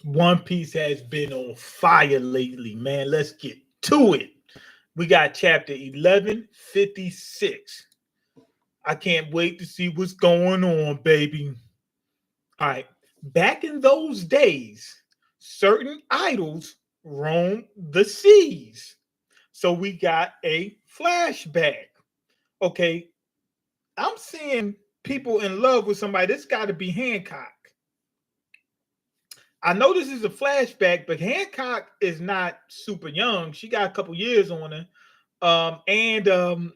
One Piece has been on fire lately, man. Let's get to it. We got chapter 1156. I can't wait to see what's going on, baby. All right. Back in those days, certain idols roamed the seas. So we got a flashback. Okay. I'm seeing people in love with somebody. This got to be Hancock. I know this is a flashback, but Hancock is not super young. She got a couple years on her. And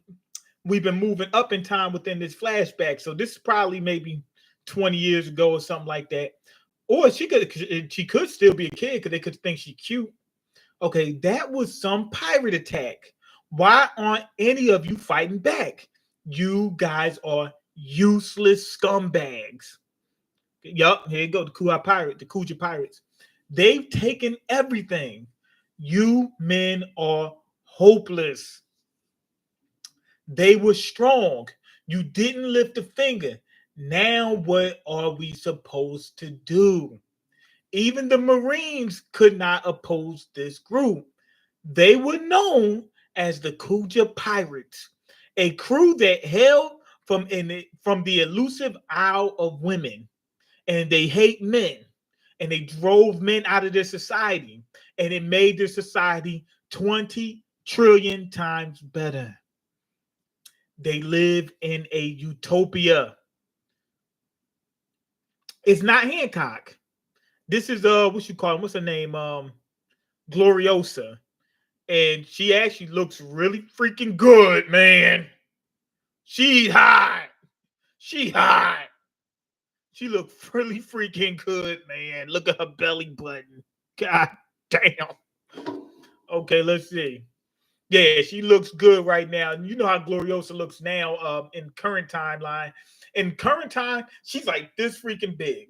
we've been moving up in time within this flashback. So this is probably maybe 20 years ago or something like that. Or she could still be a kid because they could think she's cute. Okay, that was some pirate attack. Why aren't any of you fighting back? You guys are useless scumbags. Yup, here you go. The Kuja Pirates. They've taken everything. You men are hopeless. They were strong. You didn't lift a finger. Now, what are we supposed to do? Even the Marines could not oppose this group. They were known as the Kuja Pirates, a crew that hailed from the elusive Isle of Women, and they hate men, and they drove men out of their society, and it made their society 20 trillion times better. They live in a utopia. It's not Hancock. This is what you call him? What's her name? Gloriosa. And she actually looks really freaking good, man. She hot. She hot. She looked really freaking good, man. Look at her belly button. God damn. Okay, let's see. Yeah, she looks good right now. You know how Gloriosa looks now in current timeline. In current time, she's like this freaking big.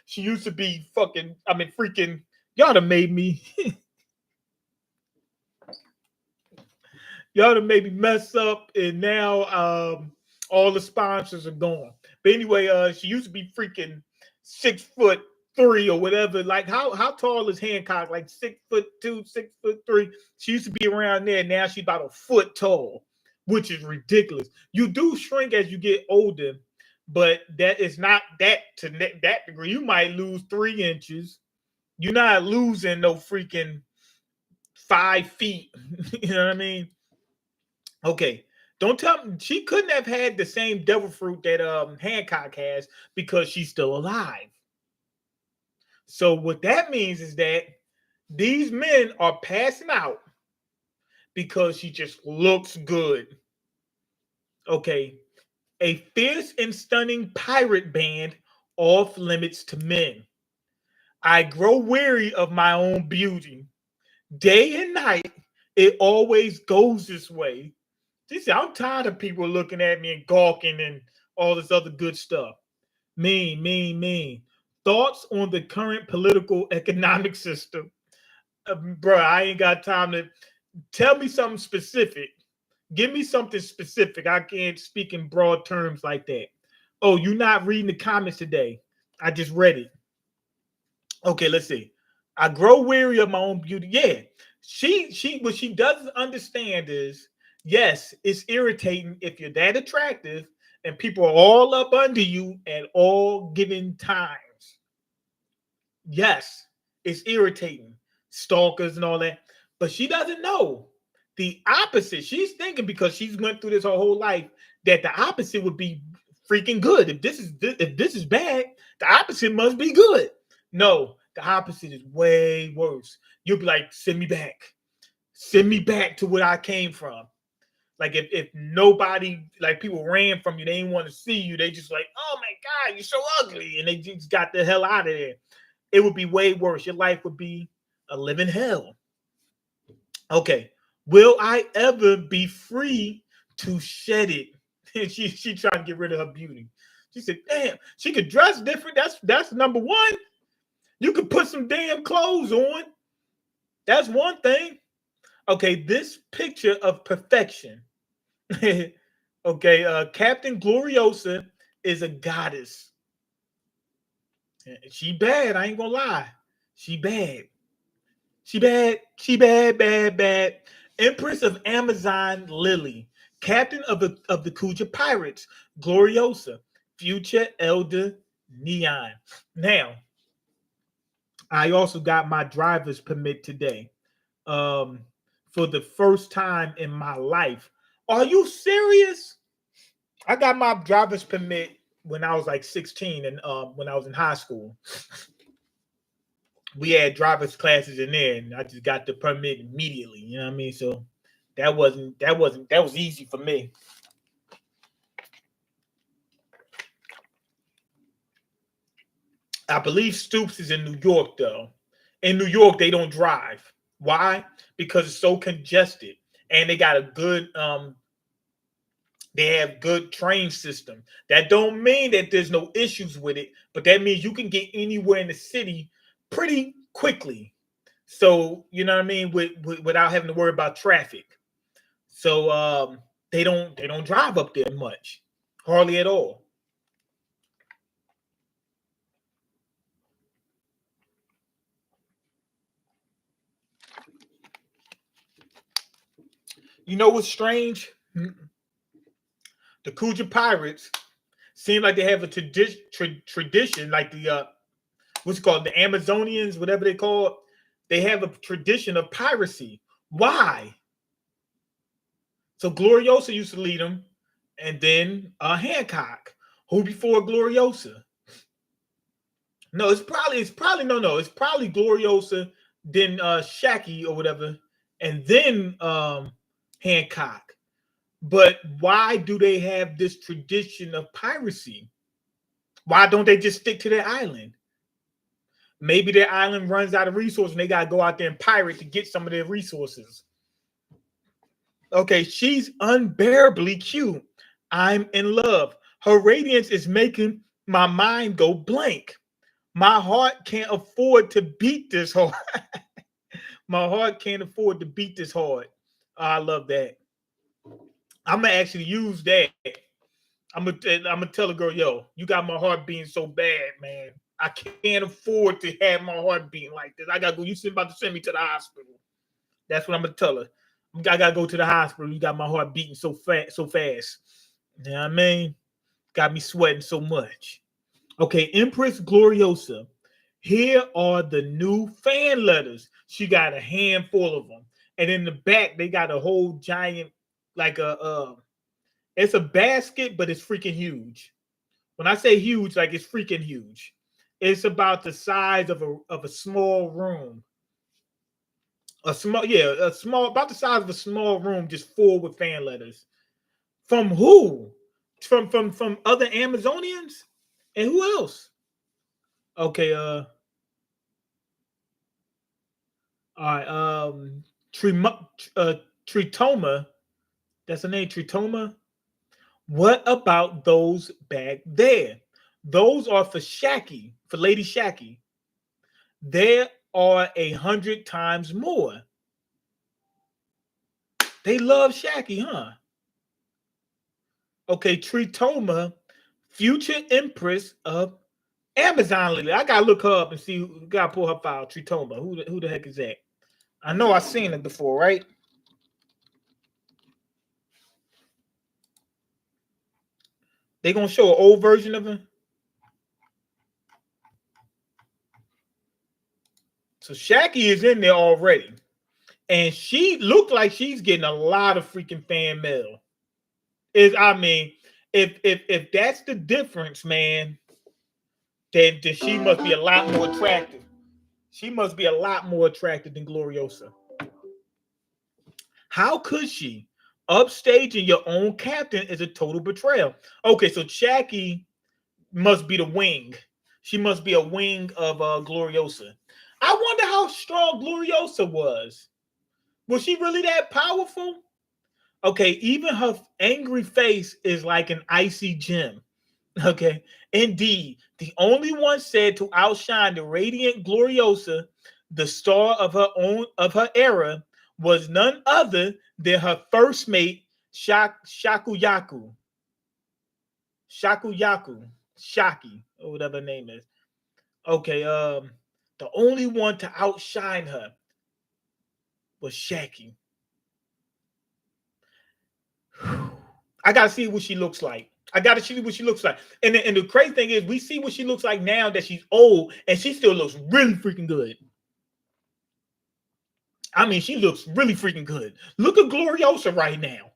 She used to be fucking, I mean, freaking, y'all done made me, y'all done made me mess up, and now all the sponsors are gone. But anyway, she used to be freaking 6'3" or whatever. Like how tall is Hancock? Like 6'2", 6'3". She used to be around there. Now she's about a foot tall, which is ridiculous. You do shrink as you get older, but that is not that to that degree. You might lose 3 inches. You're not losing no freaking 5 feet. You know what I mean? Okay. Don't tell me she couldn't have had the same devil fruit that Hancock has because she's still alive. So what that means is that these men are passing out because she just looks good. Okay. A fierce and stunning pirate band off limits to men. I grow weary of my own beauty. Day and night, it always goes this way. She said, I'm tired of people looking at me and gawking and all this other good stuff. Mean, mean, mean. Thoughts on the current political economic system? Bro, I ain't got time to tell me something specific. Give me something specific. I can't speak in broad terms like that. Oh, you're not reading the comments today. I just read it. Okay, let's see. I grow weary of my own beauty. Yeah. She what she doesn't understand is yes, it's irritating if you're that attractive and people are all up under you at all given times. Yes, it's irritating. Stalkers and all that. But she doesn't know the opposite. She's thinking because she's went through this her whole life that the opposite would be freaking good. If this is bad, the opposite must be good. No, the opposite is way worse. You'll be like, send me back. Send me back to where I came from. Like if nobody, like people ran from you, they didn't want to see you. They just like, oh my God, you're so ugly. And they just got the hell out of there. It would be way worse. Your life would be a living hell. Okay. Will I ever be free to shed it? And she trying to get rid of her beauty. She said, damn, she could dress different. That's number one. You could put some damn clothes on. That's one thing. Okay, this picture of perfection. Okay, Captain Gloriosa is a goddess. She bad, I ain't gonna lie. She bad. She bad. She bad, bad, bad. Empress of Amazon Lily. Captain of the Kuja Pirates. Gloriosa. Future Elder Neon. Now, I also got my driver's permit today. Um, for the first time in my life. Are you serious? I got my driver's permit when I was like 16 and when I was in high school. We had driver's classes in there, and I just got the permit immediately. You know what I mean? So that was easy for me. I believe Stoops is in New York though. In New York, they don't drive. Why? Because it's so congested, and they got a good they have good train system. That don't mean that there's no issues with it, but that means you can get anywhere in the city pretty quickly. So you know what I mean, without having to worry about traffic. So they don't drive up there much, hardly at all. You know what's strange? The Kuja Pirates seem like they have a tradition, like the what's it called, the Amazonians, whatever they call it. They have a tradition of piracy. Why? So Gloriosa used to lead them, and then Hancock, who before Gloriosa. No, it's probably no, it's probably Gloriosa, then Shakky or whatever, and then Hancock. But why do they have this tradition of piracy? Why don't they just stick to their island? Maybe their island runs out of resources and they gotta go out there and pirate to get some of their resources. Okay, she's unbearably cute. I'm in love. Her radiance is making my mind go blank. My heart can't afford to beat this hard. My heart can't afford to beat this hard. I love that. I'm gonna actually use that. I'm gonna tell a girl, yo, you got my heart beating so bad, man. I can't afford to have my heart beating like this. I gotta go. You about to send me to the hospital. That's what I'm gonna tell her. I gotta go to the hospital. You got my heart beating so fast, so fast. You know what I mean? Got me sweating so much. Okay, Empress Gloriosa. Here are the new fan letters. She got a handful of them, and in the back they got a whole giant, like it's a basket, but it's freaking huge. When I say huge, like it's freaking huge. It's about the size of a small room. A small, about the size of a small room, just full with fan letters. From who? From other Amazonians? And who else? Okay, all right, Tritoma, that's the name, Tritoma. What about those back there? Those are for Shakky, for Lady Shakky. There are 100 times more. They love Shakky, huh? Okay, Tritoma, future Empress of Amazon Lily. I gotta look her up and see. Gotta pull her file. Tritoma. Who the heck is that? I know I've seen it before, right? They gonna show an old version of her. So Shakky is in there already, and she looked like she's getting a lot of freaking fan mail. I mean, if that's the difference, man, then she must be a lot more attractive. She must be a lot more attractive than Gloriosa. How could she? Upstaging your own captain is a total betrayal. Okay, so Shakky must be the wing. She must be a wing of Gloriosa. I wonder how strong Gloriosa was. Was she really that powerful? Okay, even her angry face is like an icy gem. Okay, indeed, the only one said to outshine the radiant Gloriosa, the star of her era, was none other than her first mate, Shakuyaku. Shakuyaku. Shaki, or whatever her name is. Okay, The only one to outshine her was Shakky. I gotta see what she looks like. I gotta see what she looks like. And the crazy thing is, we see what she looks like now that she's old, and she still looks really freaking good. I mean, she looks really freaking good. Look at Gloriosa right now.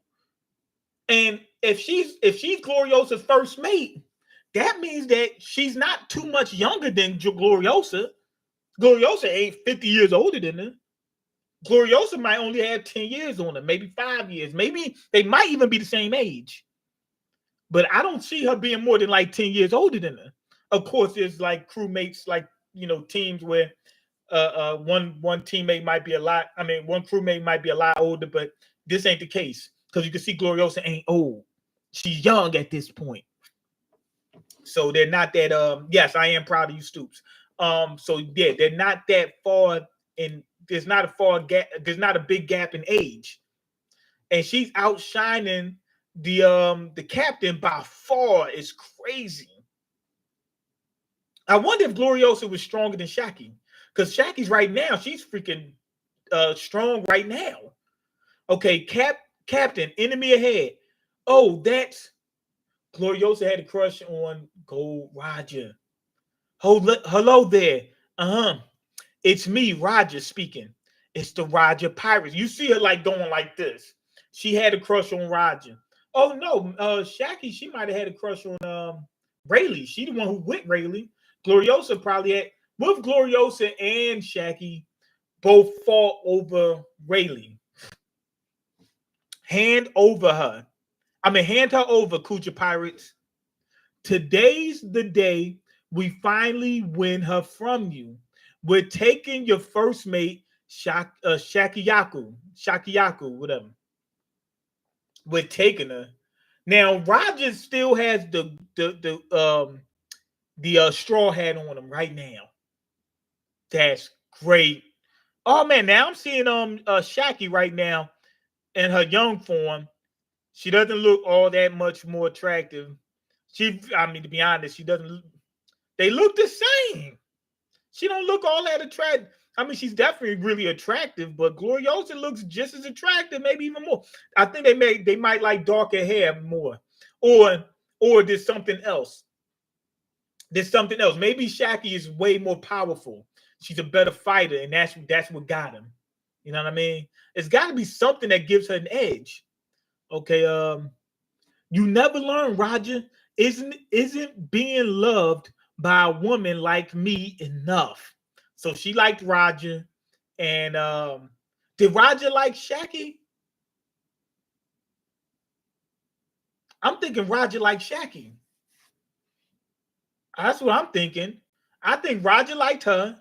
And if she's Gloriosa's first mate, that means that she's not too much younger than Gloriosa. Gloriosa ain't 50 years older than her. Gloriosa might only have 10 years on her, maybe 5 years. Maybe they might even be the same age. But I don't see her being more than like 10 years older than her. Of course, there's like crewmates, like, you know, teams where one teammate might be a lot. I mean, one crewmate might be a lot older, but this ain't the case because you can see Gloriosa ain't old. She's young at this point. So they're not that. Yes, I am proud of you, Stoops. So yeah, they're not that far in. There's not a far gap. There's not a big gap in age, and she's outshining the captain by far. Is crazy. I wonder if Gloriosa was stronger than Shakky, because Shacky's right now, she's freaking strong right now. Okay, Captain, enemy ahead. Oh, that's Gloriosa had a crush on Gold Roger. Hello there. It's me, Roger, speaking. It's the Roger Pirates. You see her like going like this. She had a crush on Roger. Oh no, Shakky, she might have had a crush on Rayleigh. She the one who with Rayleigh. Gloriosa probably had. What if Gloriosa and Shakky both fought over Rayleigh? Hand over her. I mean, hand her over, Kuja Pirates. Today's the day we finally win her from you. We're taking your first mate, Shakiyaku, whatever. We're taking her. Now, Rogers still has the straw hat on him right now. That's great. Oh man, now I'm seeing Shakky right now in her young form. She doesn't look all that much more attractive. I mean, to be honest, she doesn't. They look the same. She don't look all that attractive. I mean, she's definitely really attractive, but Gloriosa looks just as attractive, maybe even more. I think they might like darker hair more, or there's something else. There's something else. Maybe Shakky is way more powerful. She's a better fighter, and that's what got him. You know what I mean? It's got to be something that gives her an edge. Okay. You never learn, Roger. Isn't being loved by a woman like me enough? So she liked Roger, and did Roger like Shakky? I'm thinking Roger liked Shakky. That's what I'm thinking. I think Roger liked her,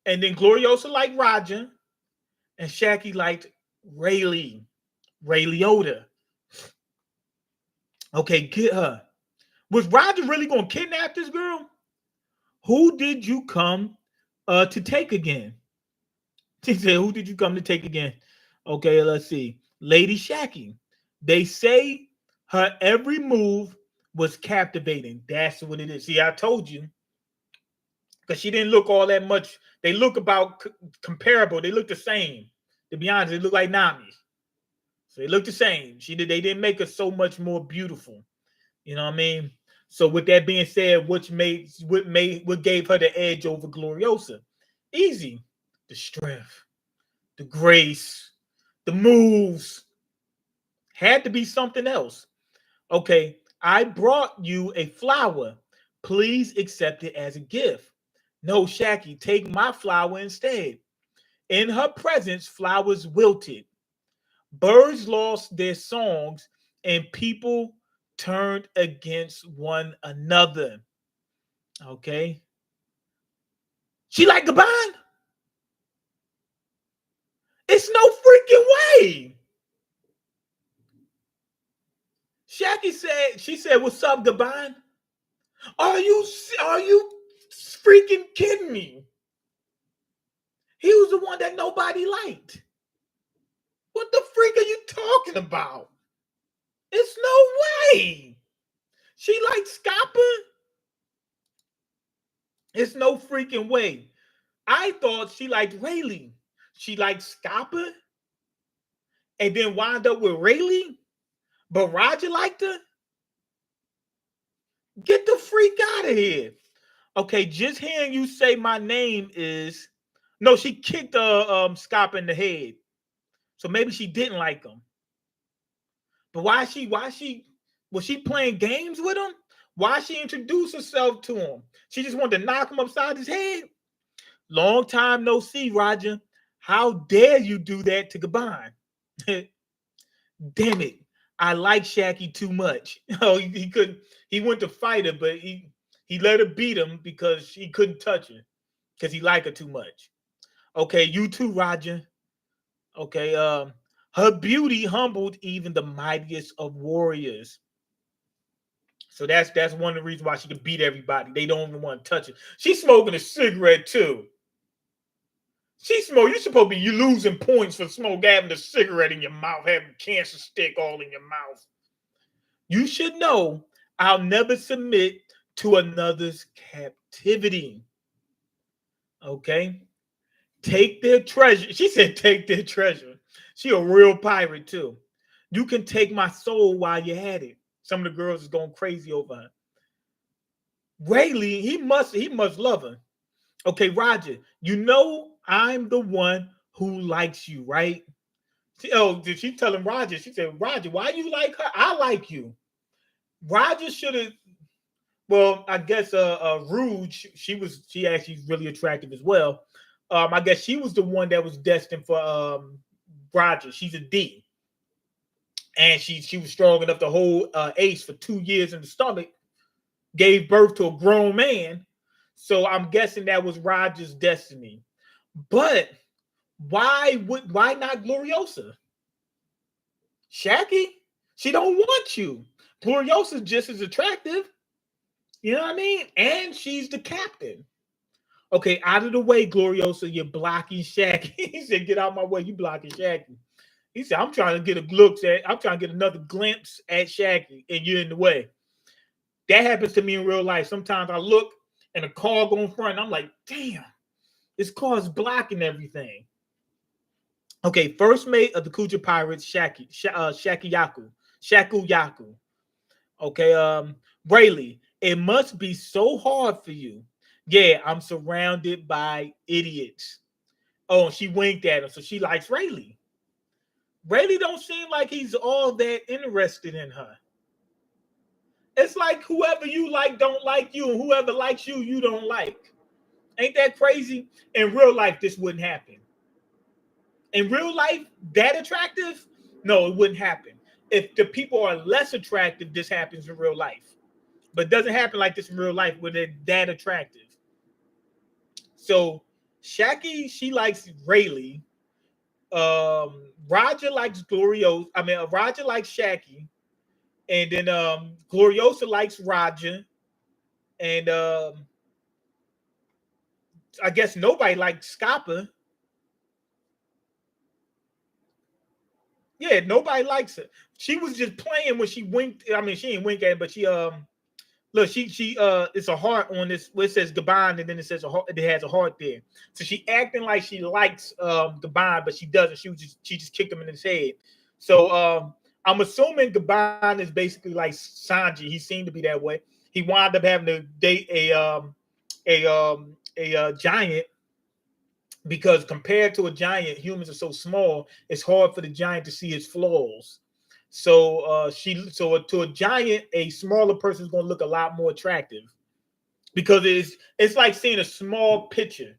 and then Gloriosa liked Roger, and Shakky liked Rayleigh, Ray Liotta. Okay, get her. Was Roger really going to kidnap this girl? Who did you come to take again? She said, who did you come to take again? Okay, let's see. Lady Shakky. They say her every move was captivating. That's what it is. See, I told you. Because she didn't look all that much. They look about comparable. They look the same. To be honest, they look like Nami. So they look the same. They didn't make her so much more beautiful. You know what I mean? So with that being said, what gave her the edge over Gloriosa? Easy. The strength, the grace, the moves. Had to be something else. Okay, I brought you a flower. Please accept it as a gift. No, Shakky, take my flower instead. In her presence, flowers wilted. Birds lost their songs, and people turned against one another. Okay. She like Gabon? It's no freaking way. She said, what's up, Gabon? Are you freaking kidding me? He was the one that nobody liked. What the freak are you talking about? It's no way. She likes Scopper? It's no freaking way. I thought she liked Rayleigh. She liked Scopper and then wound up with Rayleigh, but Roger liked her. Get the freak out of here. Okay, just hearing you say my name is no. She kicked Scop in the head, so maybe she didn't like him. But why she? Why she? Was she playing games with him? Why she introduced herself to him? She just wanted to knock him upside his head. Long time no see, Roger. How dare you do that to Gabon? Damn it. I like Shakky too much. Oh, he couldn't. He went to fight her, but he let her beat him because he couldn't touch her because he liked her too much. Okay, you too, Roger. Okay, her beauty humbled even the mightiest of warriors. So that's one of the reasons why she could beat everybody. They don't even want to touch her. She's smoking a cigarette too. You're supposed to be losing points for having a cigarette in your mouth, having a cancer stick all in your mouth. You should know I'll never submit to another's captivity. Okay? Take their treasure. She said, take their treasure. She a real pirate, too. You can take my soul while you had it. Some of the girls is going crazy over her. Rayleigh, he must love her. Okay, Roger, you know I'm the one who likes you, right? Did she tell him Roger? She said, Roger, why you like her? I like you. Roger should have. Well, I guess Rouge, she actually really attractive as well. I guess she was the one that was destined for Roger. She's a D. And she was strong enough to hold Ace for 2 years in the stomach, gave birth to a grown man. So I'm guessing that was Roger's destiny. But why not Gloriosa? Shakky? She don't want you. Gloriosa's just as attractive. You know what I mean? And she's the captain. Okay, out of the way, Gloriosa, you're blocking Shakky. He said, get out of my way, you blocking Shakky. He said, I'm trying to get another glimpse at Shakky, and you're in the way. That happens to me in real life. Sometimes I look and a car go in front, and I'm like, damn, this car is blocking everything. Okay, first mate of the Kuja Pirates, Shakky Yaku. Okay, Rayleigh, it must be so hard for you. Yeah, I'm surrounded by idiots. Oh, she winked at him, so she likes Rayleigh. Rayleigh don't seem like he's all that interested in her. It's like whoever you like don't like you, and whoever likes you, you don't like. Ain't that crazy? In real life, this wouldn't happen. In real life, that attractive? No, it wouldn't happen. If the people are less attractive, this happens in real life. But it doesn't happen like this in real life when they're that attractive. So Shakky, she likes Rayleigh. Roger likes Roger likes Shakky. And then Gloriosa likes Roger. And I guess nobody likes Scopper. Yeah, nobody likes her. She was just playing when she winked. I mean, she didn't wink at it, but she look, she it's a heart on this where it says Gabon, and then it says a heart, it has a heart there. So she acting like she likes Gabon, but she doesn't. She just kicked him in his head. So I'm assuming Gabon is basically like Sanji. He seemed to be that way. He wound up having to date a giant, because compared to a giant, humans are so small, it's hard for the giant to see his flaws. So to a giant, a smaller person is going to look a lot more attractive, because it's like seeing a small picture,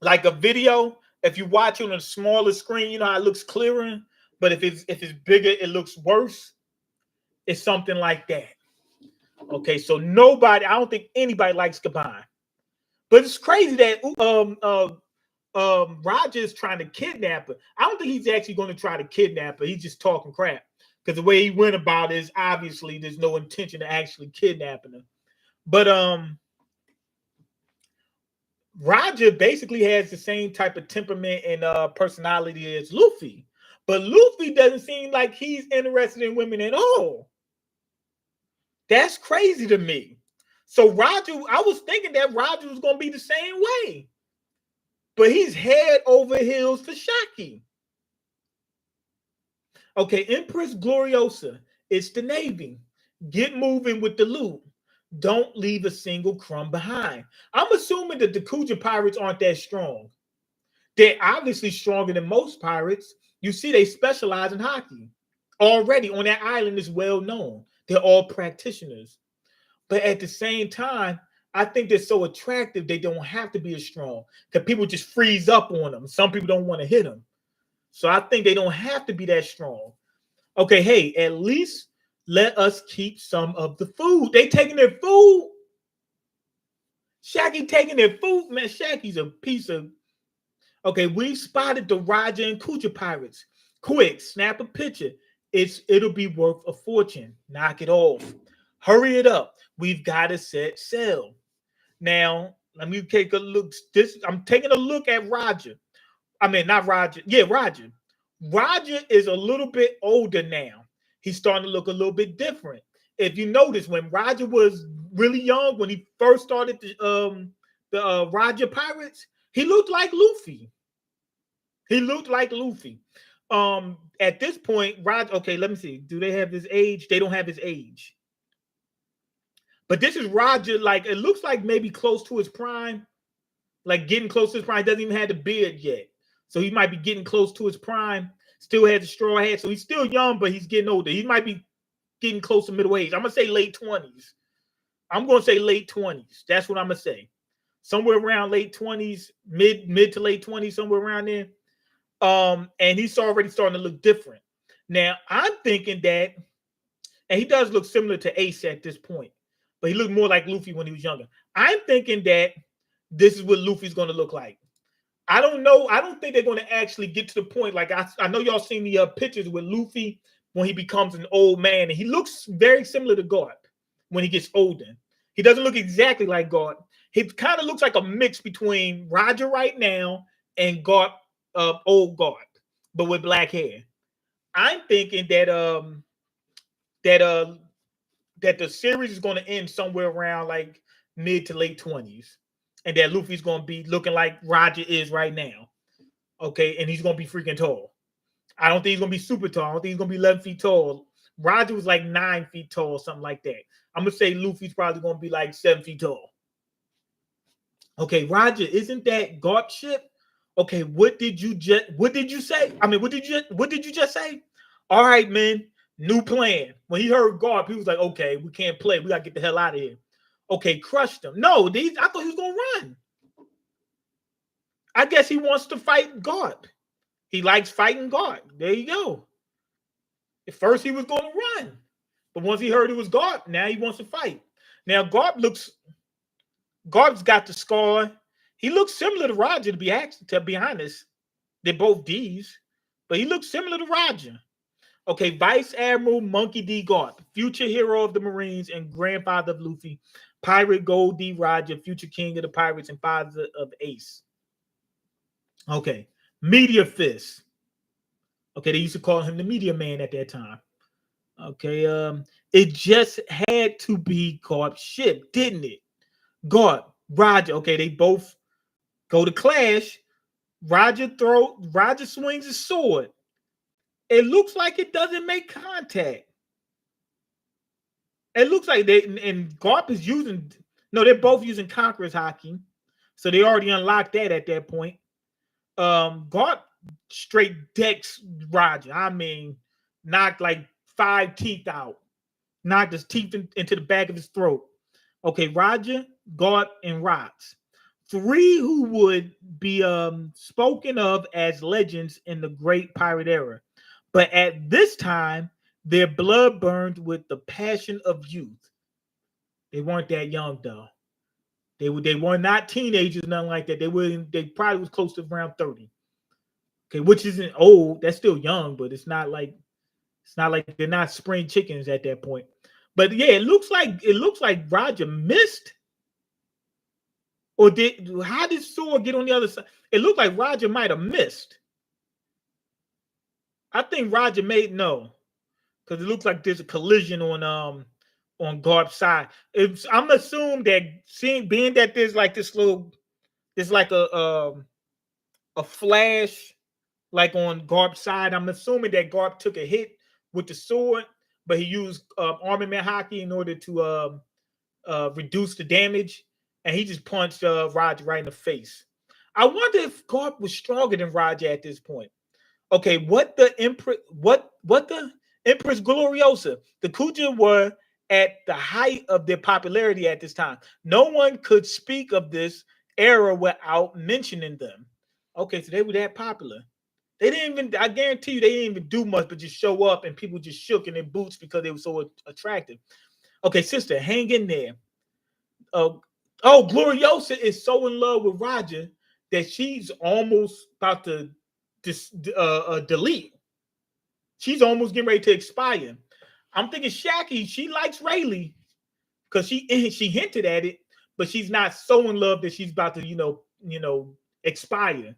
like a video. If you watch it on a smaller screen, you know how it looks clearer. But if it's bigger, it looks worse. It's something like that. Okay, so I don't think anybody likes Gabon. But it's crazy that Roger is trying to kidnap her. I don't think he's actually going to try to kidnap her. He's just talking crap, because the way he went about it is obviously there's no intention of actually kidnapping her. But Roger basically has the same type of temperament and personality as Luffy, but Luffy doesn't seem like he's interested in women at all. That's crazy to me. So Roger, I was thinking that Roger was going to be the same way. but he's head over heels for Shakky. Okay, Empress Gloriosa, it's the Navy. Get moving with the loot. Don't leave a single crumb behind. I'm assuming that the Kuja pirates aren't that strong. They're obviously stronger than most pirates. You see, they specialize in hockey. Already on that island is well known. They're all practitioners. But at the same time, I think they're so attractive they don't have to be as strong. Because people just freeze up on them. Some people don't want to hit them. So I think they don't have to be that strong. Okay, hey, at least let us keep some of the food. They taking their food. Shaggy taking their food. Man, Shaggy's a piece of... Okay, we've spotted the Raja and Kuja pirates. Quick, snap a picture. It'll be worth a fortune. Knock it off. Hurry it up. We've got to set sail. Now, let me take a look. I'm taking a look at Roger. I mean, not Roger. Yeah, Roger. Roger is a little bit older now. He's starting to look a little bit different. If you notice, when Roger was really young, when he first started the Roger Pirates, he looked like Luffy. He looked like Luffy. At this point, Roger, okay, let me see. Do they have his age? They don't have his age. But this is Roger, like, it looks like maybe close to his prime. Like getting close to his prime. He doesn't even have the beard yet. So he might be getting close to his prime. Still has a straw hat. So he's still young, but he's getting older. He might be getting close to middle age. I'm going to say late 20s. I'm going to say late 20s. That's what I'm going to say. Somewhere around late 20s, mid to late 20s, somewhere around there. And he's already starting to look different. Now, I'm thinking that, and he does look similar to Ace at this point, but he looked more like Luffy when he was younger. I'm thinking that this is what Luffy's going to look like. I don't know. I don't think they're going to actually get to the point. Like, I know y'all seen the pictures with Luffy when he becomes an old man, and he looks very similar to Garp when he gets older. He doesn't look exactly like Garp. He kind of looks like a mix between Roger right now and Garp, old Garp, but with black hair. I'm thinking that that the series is going to end somewhere around like mid to late 20s, and that Luffy's going to be looking like Roger is right now. Okay, and he's going to be freaking tall. I don't think he's going to be super tall. I don't think he's going to be 11 feet tall. Roger was like 9 feet tall, something like that. I'm going to say Luffy's probably going to be like 7 feet tall. Okay, Roger, isn't that Garp ship? Okay, what did you say? I mean, what did you just say? All right, man. New plan. When he heard Garp, he was like, okay, we can't play. We got to get the hell out of here. Okay, crushed him. No, I thought he was going to run. I guess he wants to fight Garp. He likes fighting Garp. There you go. At first, he was going to run. But once he heard it was Garp, now he wants to fight. Now, Garp's got the scar. He looks similar to Roger, to be honest. They're both D's. But he looks similar to Roger. Okay, Vice Admiral Monkey D. Garp, future hero of the Marines and grandfather of Luffy, Pirate Gold D. Roger, future king of the pirates and father of Ace. Okay, Meteor Fist. Okay, they used to call him the Meteor Man at that time. Okay, it just had to be Garp's ship, didn't it? Garp, Roger. Okay, they both go to clash. Roger swings his sword. It looks like it doesn't make contact. It looks like and Garp is using, no, they're both using Conqueror's Haki. So they already unlocked that at that point. Garp straight decks Roger. I mean, knocked like 5 teeth out. Knocked his teeth into the back of his throat. Okay, Roger, Garp, and Rox. 3 who would be spoken of as legends in the Great Pirate Era. But at this time, their blood burned with the passion of youth. They weren't that young, though. They were not teenagers, nothing like that. They probably was close to around 30. Okay, which isn't old. That's still young, but it's not like they're not spring chickens at that point. But yeah, it looks like Roger missed. Or how did Sword get on the other side? It looked like Roger might have missed. I think Roger no, because it looks like there's a collision on Garp's side. I'm assuming that being that there's like this like a a flash like on Garp's side. I'm assuming that Garp took a hit with the sword, but he used armament hockey in order to reduce the damage, and he just punched Roger right in the face. I wonder if Garp was stronger than Roger at this point. Okay, what the Empress Gloriosa, the Kuja were at the height of their popularity at this time. No one could speak of this era without mentioning them. Okay, so they were that popular. They didn't even, I guarantee you, they didn't even do much but just show up and people just shook in their boots because they were so attractive. Okay, sister, hang in there. Uh, oh, Gloriosa is so in love with Roger that she's almost about to delete. She's almost getting ready to expire. I'm thinking Shakky, she likes Rayleigh because she hinted at it, but she's not so in love that she's about to, expire.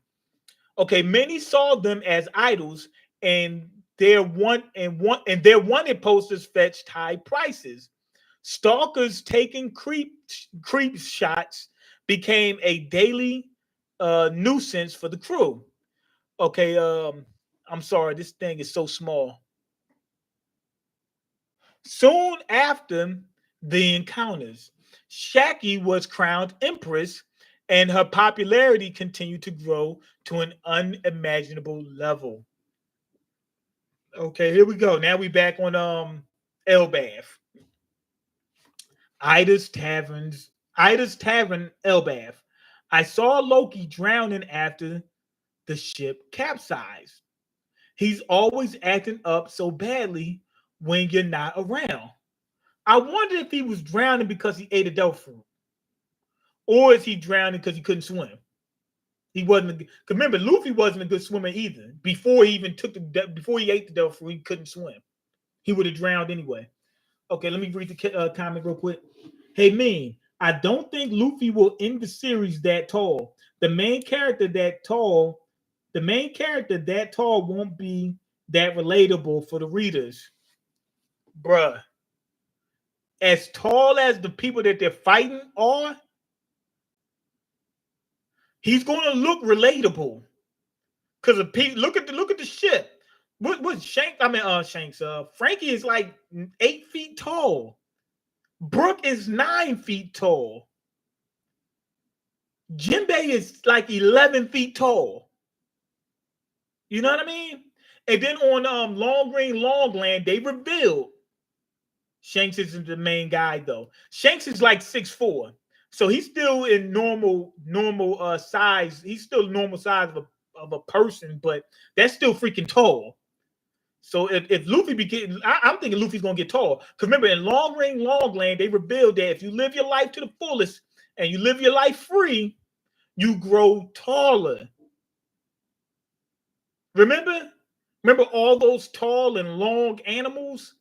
Okay, many saw them as idols, and their wanted posters fetched high prices. Stalkers taking creep shots became a daily nuisance for the crew. Okay, I'm sorry, this thing is so small. Soon after the encounters, Shakky was crowned empress, and her popularity continued to grow to an unimaginable level. Okay, here we go. Now we back on Elbath. Ida's Tavern, Elbath. I saw Loki drowning after the ship capsized. He's always acting up so badly when you're not around. I wonder if he was drowning because he ate a devil fruit, or is he drowning because he couldn't swim? He wasn't. Remember, Luffy wasn't a good swimmer either. Before he even before he ate the devil fruit, he couldn't swim. He would have drowned anyway. Okay, let me read the comment real quick. Hey, Mean, I don't think Luffy will end the series that tall. The main character that tall won't be that relatable for the readers. Bruh, as tall as the people that they're fighting are, he's gonna look relatable. Cause of look at the ship. What Shanks? I mean, Shanks. Frankie is like 8 feet tall. Brooke is 9 feet tall. Jinbei is like 11 feet tall. You know what I mean? And then on Long Green Longland, they revealed Shanks isn't the main guy though. Shanks is like 6'4", so he's still in normal size. He's still normal size of a person, but that's still freaking tall. So if Luffy be getting, I'm thinking Luffy's gonna get tall. Because remember, in Long Ring Longland, they revealed that if you live your life to the fullest and you live your life free, you grow taller. Remember all those tall and long animals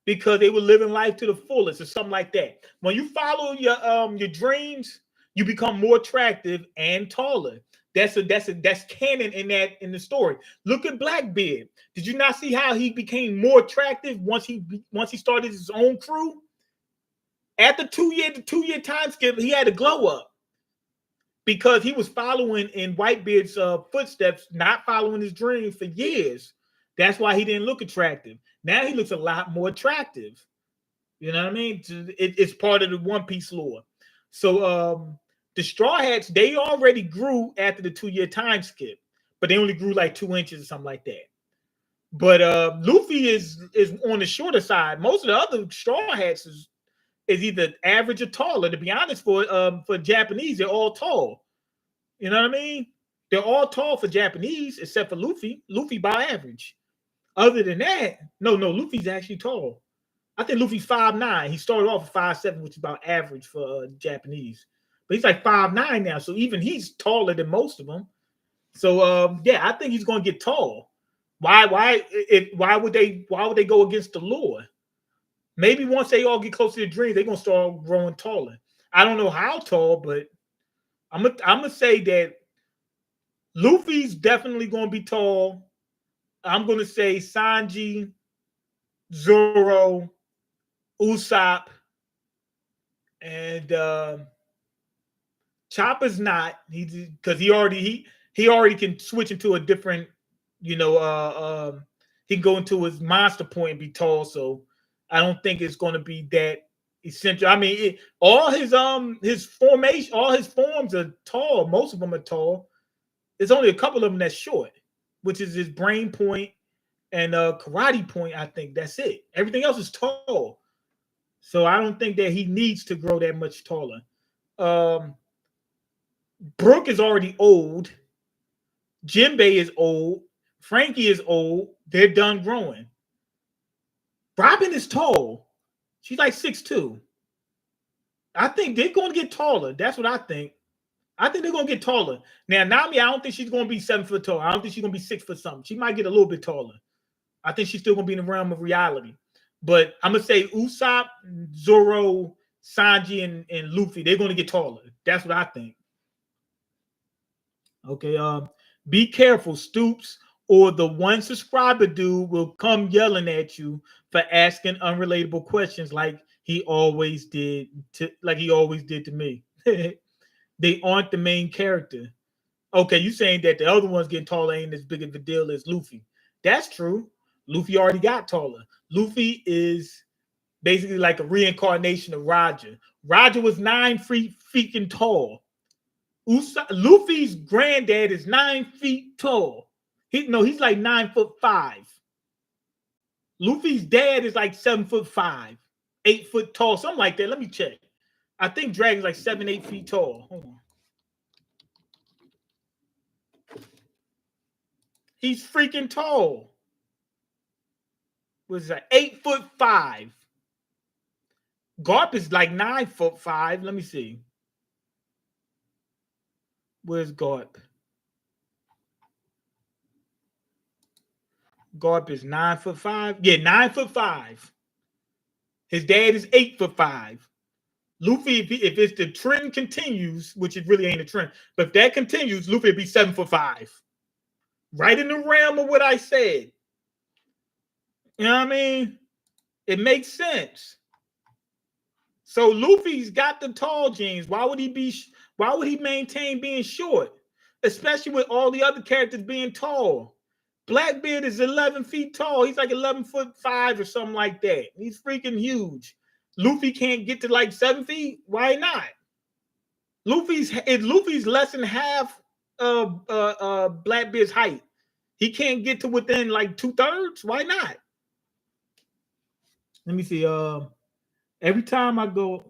because they were living life to the fullest or something like that. When you follow your dreams, you become more attractive and taller. That's canon in the story. Look at Blackbeard. Did you not see how he became more attractive once he started his own crew? After the 2 year time skip, he had a glow up because he was following in Whitebeard's footsteps, not following his dreams for years. That's why he didn't look attractive. Now he looks a lot more attractive. You know what I mean? It's part of the One Piece lore. So the Straw Hats, they already grew after the 2 year time skip, but they only grew like 2 inches or something like that. But Luffy is on the shorter side. Most of the other Straw Hats is either average or taller. To be honest, for Japanese, they're all tall. You know what I mean? They're all tall for Japanese, except for Luffy. Luffy by average. Other than that, no, Luffy's actually tall. I think Luffy's 5'9". He started off at 5'7", which is about average for Japanese. But he's like 5'9" now, so even he's taller than most of them. So yeah, I think he's going to get tall. Why would they go against the lore? Maybe once they all get close to their dreams, they're gonna start growing taller. I don't know how tall, but I'm gonna say that Luffy's definitely gonna be tall. I'm gonna say Sanji, Zoro, Usopp, and Chopper's not. Because he he already can switch into a different, you know, he can go into his monster point and be tall. So I don't think it's going to be that essential. I mean, his formation, all his forms are tall. Most of them are tall. There's only a couple of them that's short, which is his brain point and karate point. I think that's it. Everything else is tall. So I don't think that he needs to grow that much taller. Um, Brooke is already old. Jinbei is old. Frankie is old. They're done growing. Robin is tall. She's like 6'2". I think they're going to get taller. That's what I think. I think they're going to get taller. Now, Nami, I don't think she's going to be 7 foot tall. I don't think she's going to be 6 foot something. She might get a little bit taller. I think she's still going to be in the realm of reality. But I'm going to say Usopp, Zoro, Sanji, and Luffy, they're going to get taller. That's what I think. Okay, be careful, Stoops, or the one subscriber dude will come yelling at you for asking unrelatable questions like he always did to me. They aren't the main character. Okay, you saying that the other ones getting taller ain't as big of a deal as Luffy. That's true. Luffy already got taller. Luffy is basically like a reincarnation of Roger. Roger was 9 feet freaking tall. Luffy's granddad is 9 feet tall. He's like 9'5". Luffy's dad is like 7'5", 8 foot tall, something like that. Let me check. I think Dragon's like 7, 8 feet tall. Hold on. He's freaking tall. Was that 8'5"? Garp is like 9'5". Let me see. Where's Garp? Garp is 9'5". Yeah, 9'5". His dad is 8'5". Luffy, if it's the trend continues, which it really ain't a trend, but if that continues, Luffy would be 7'5". Right in the realm of what I said. You know what I mean? It makes sense. So Luffy's got the tall genes. Why would he maintain being short? Especially with all the other characters being tall. Blackbeard is 11 feet tall. He's like 11'5" or something like that. He's freaking huge. Luffy can't get to like 7 feet. Why not? Luffy's less than half of Blackbeard's height. He can't get to within like 2/3. Why not? Let me see. Every time I go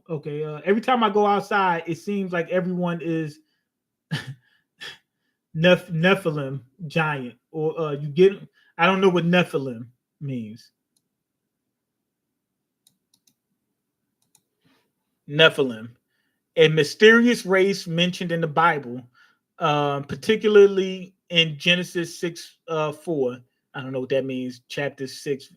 outside, it seems like everyone is Nephilim giant, or you get. I don't know what Nephilim means. Nephilim, a mysterious race mentioned in the Bible, particularly in Genesis 6:4. I don't know what that means. Chapter 6,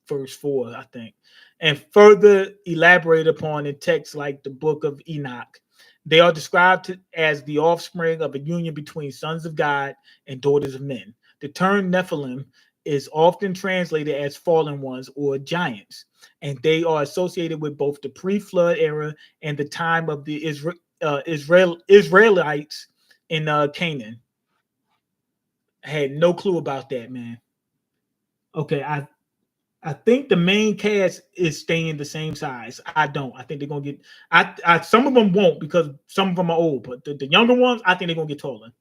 verse 4, I think, and further elaborated upon in texts like the Book of Enoch. They are described as the offspring of a union between sons of God and daughters of men. The term Nephilim is often translated as fallen ones or giants, and they are associated with both the pre-flood era and the time of the Israelites in Canaan. I had no clue about that, man. Okay, I think the main cast is staying the same size. I don't. I think they're gonna get. Some of them won't because some of them are old, but the younger ones, I think they're gonna get taller.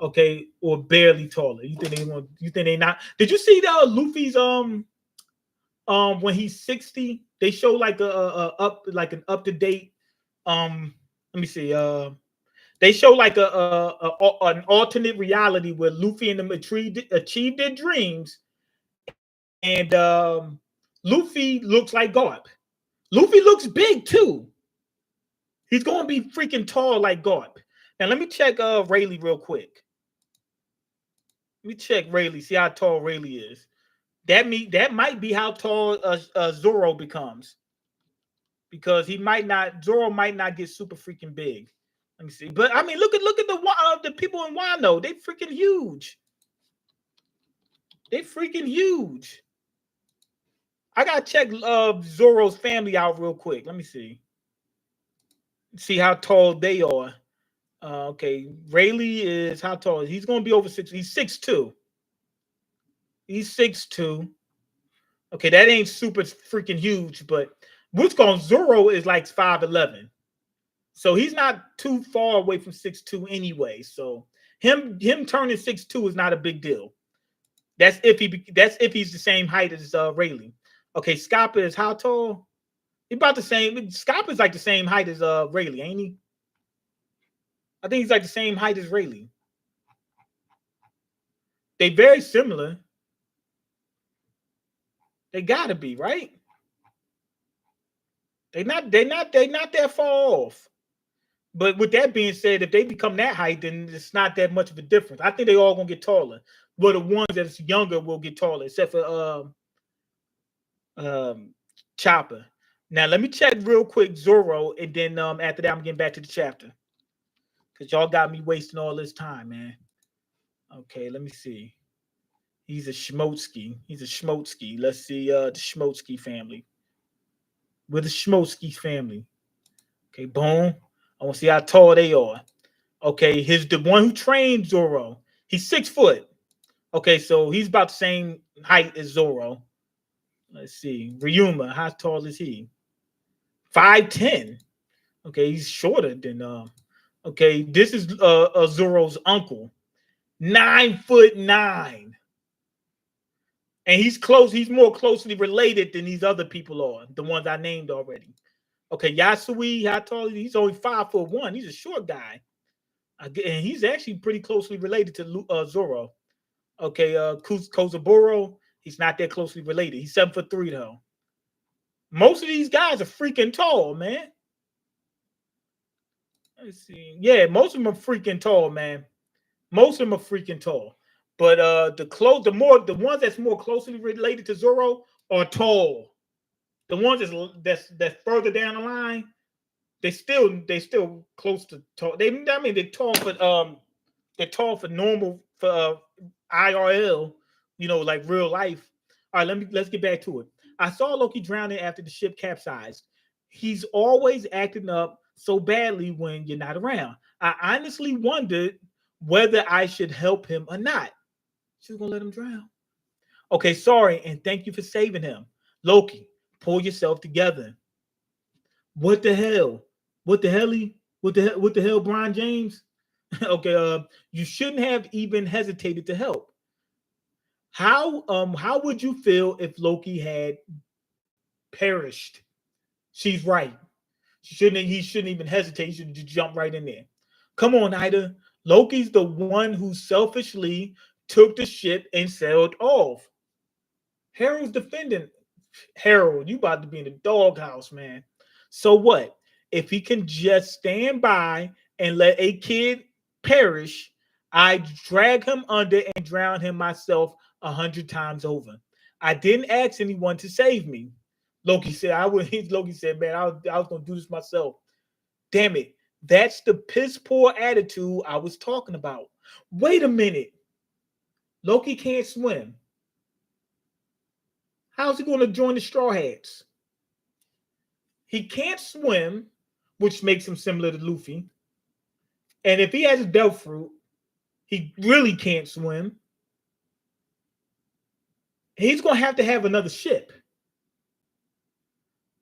Okay, or barely taller. You think they not? Did you see the Luffy's when he's 60? They show like an up to date. Let me see. They show like an alternate reality where Luffy and them achieved their dreams. And Luffy looks like Garp. Luffy looks big too. He's going to be freaking tall like Garp. Now let me check Rayleigh real quick. Let me check Rayleigh, see how tall Rayleigh is. That might be how tall Zoro becomes, because Zoro might not get super freaking big. Let me see. But I mean, look at the people in Wano. They freaking huge. They freaking huge. I gotta check Zoro's family out real quick. Let me see how tall they are. Okay, Rayleigh is how tall? He's going to be over 6. He's 6'2". He's 6'2". Okay, that ain't super freaking huge, but what's called Zoro is like 5'11". So he's not too far away from 6'2" anyway. So him turning 6'2" is not a big deal. That's if he's the same height as Rayleigh. Okay, Scappa is how tall? He about the same. Scappa is like the same height as Rayleigh, ain't he? I think he's like the same height as Rayleigh. They very similar. They gotta be, right? They not that far off. But with that being said, if they become that height, then it's not that much of a difference. I think they all gonna get taller. But the ones that's younger will get taller, except for um Chopper. Now let me check real quick Zoro, and then after that I'm getting back to the chapter. Cause y'all got me wasting all this time, man. Okay, let me see. He's a Schmotsky. He's a Schmotsky. Let's see the Schmotsky family. With the Schmotsky family. Okay, boom. I want to see how tall they are. Okay, he's the one who trained Zoro. He's 6 foot. Okay, so he's about the same height as Zoro. Let's see. Ryuma, how tall is he? 5'10". Okay, he's shorter than okay, this is Zoro's uncle. 9'9". And he's close, he's more closely related than these other people are, the ones I named already. Okay, Yasui, how tall is he? He's only 5'1". He's a short guy. And he's actually pretty closely related to Zoro. Okay, Kozaburo, he's not that closely related. He's 7'3" though. Most of these guys are freaking tall, man. Let's see. Yeah, most of them are freaking tall, man. Most of them are freaking tall. But the ones that's more closely related to Zoro are tall. The ones that's further down the line, they still close to tall. They're tall for normal for IRL, like real life. All right, let's get back to it. I saw Loki drowning after the ship capsized. He's always acting up so badly when you're not around. I honestly wondered whether I should help him or not. She's gonna let him drown. Okay, sorry, and thank you for saving him. Loki, pull yourself together. What the hell? What the hell? What the hell, Brian James? Okay, you shouldn't have even hesitated to help. How would you feel if Loki had perished? She's right. He shouldn't even hesitate. He should just jump right in there. Come on, Ida. Loki's the one who selfishly took the ship and sailed off. Harold's defending. Harold, you about to be in the doghouse, man. So what? If he can just stand by and let a kid perish, I drag him under and drown him myself 100 times over. I didn't ask anyone to save me. Loki said, Loki said, man, I was gonna do this myself. Damn it. That's the piss poor attitude I was talking about. Wait a minute. Loki can't swim. How's he going to join the Straw Hats? He can't swim, which makes him similar to Luffy. And if he has a Belt Fruit, he really can't swim. He's going to have another ship.